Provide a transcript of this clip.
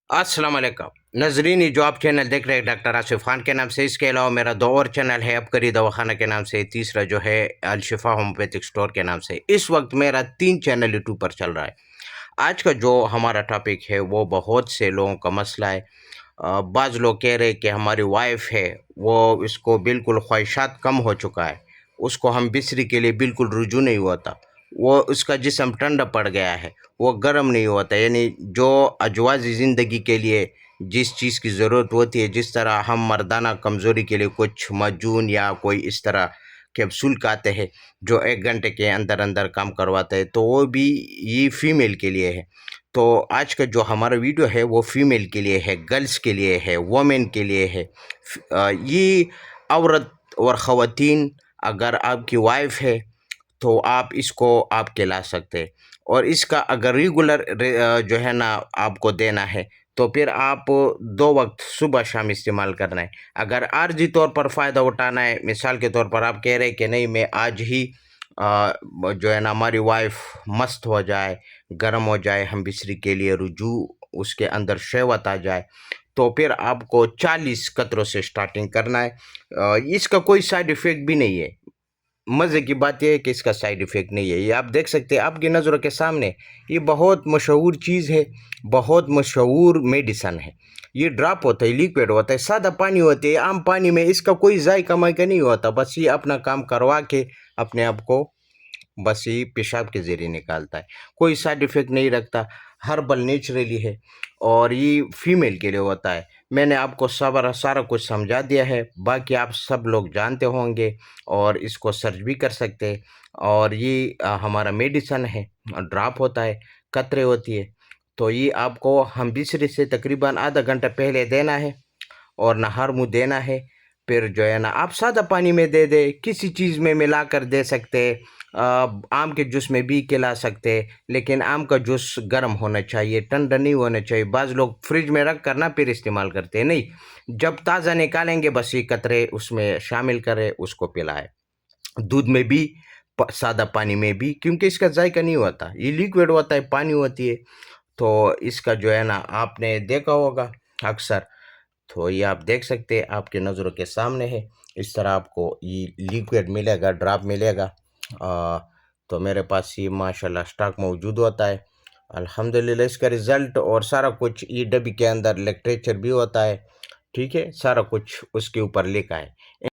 अस्सलाम वालेकुम नाजरीन, ये जो आप चैनल देख रहे हैं डॉक्टर आसिफ खान के नाम से, इसके अलावा मेरा दो और चैनल है अबकरी दवाखाना के नाम से, तीसरा जो है अलशिफा होम्योपैथिक स्टोर के नाम से। इस वक्त मेरा 3 चैनल यूट्यूब पर चल रहा है। आज का जो हमारा टॉपिक है वो बहुत से लोगों का मसला है। बाज़ लोग कह रहे हैं कि हमारी वाइफ है वो इसको बिल्कुल ख्वाहिशात कम हो चुका है, उसको हम बिस्री के लिए बिल्कुल रुजू नहीं होता, वो उसका जिस्म ठंडा पड़ गया है, वो गर्म नहीं होता। यानी जो अजवाज़ी ज़िंदगी के लिए जिस चीज़ की ज़रूरत होती है, जिस तरह हम मर्दाना कमज़ोरी के लिए कुछ मजून या कोई इस तरह कैप्सूल खाते हैं जो 1 घंटे के अंदर अंदर काम करवाता है, तो वो भी ये फीमेल के लिए है। तो आज का जो हमारा वीडियो है वो फीमेल के लिए है, गर्ल्स के लिए है, वोमेन के लिए है। ये औरत और ख़वातीन, अगर आपकी वाइफ है तो आप इसको आप खिला सकते हैं। और इसका अगर रेगुलर जो है ना आपको देना है तो फिर आप 2 वक्त सुबह शाम इस्तेमाल करना है। अगर आर्जी तौर पर फ़ायदा उठाना है, मिसाल के तौर पर आप कह रहे हैं कि नहीं मैं आज ही जो है ना हमारी वाइफ मस्त हो जाए, गर्म हो जाए, हम बिस्री के लिए रुजू उसके अंदर शहवत आ जाए, तो फिर आपको 40 कतरों से स्टार्टिंग करना है। इसका कोई साइड इफ़ेक्ट भी नहीं है। मज़े की बात यह है कि इसका साइड इफ़ेक्ट नहीं है। ये आप देख सकते हैं आपकी नज़रों के सामने, ये बहुत मशहूर चीज़ है, बहुत मशहूर मेडिसन है। ये ड्रॉप होता है, लिक्विड होता है, सादा पानी होता है, आम पानी में, इसका कोई जायका मायका नहीं होता। बस ये अपना काम करवा के अपने आप को बस ये पेशाब के ज़रिए निकालता है, कोई साइड इफ़ेक्ट नहीं रखता, हर्बल नेचुरली है और ये फीमेल के लिए होता है। मैंने आपको सारा कुछ समझा दिया है, बाकी आप सब लोग जानते होंगे और इसको सर्च भी कर सकते हैं। और ये हमारा मेडिसन है, ड्रॉप होता है, कतरे होती है। तो ये आपको हम बिस्री से तकरीबन आधा घंटा पहले देना है और नहर मुँह देना है। फिर जो है ना आप सादा पानी में दे दे, किसी चीज़ में मिला कर दे सकते हैं। आम के जूस में भी खिला सकते हैं, लेकिन आम का जूस गर्म होना चाहिए, ठंडा नहीं होना चाहिए। बाज़ लोग फ्रिज में रख कर ना फिर इस्तेमाल करते हैं, नहीं, जब ताज़ा निकालेंगे बस ये कतरे उसमें शामिल करें, उसको पिलाएं। दूध में भी, सादा पानी में भी, क्योंकि इसका जायका नहीं होता, ये लिक्विड होता है, पानी होती है। तो इसका जो है ना आपने देखा होगा अक्सर, तो ये आप देख सकते हैं आपके नज़रों के सामने है। इस तरह आपको ये लिक्विड मिलेगा, ड्रॉप मिलेगा। तो मेरे पास ये माशाल्लाह स्टॉक मौजूद होता है अल्हम्दुलिल्लाह। इसका रिज़ल्ट और सारा कुछ ये डब्बी के अंदर लिटरेचर भी होता है, ठीक है, सारा कुछ उसके ऊपर लिखा है।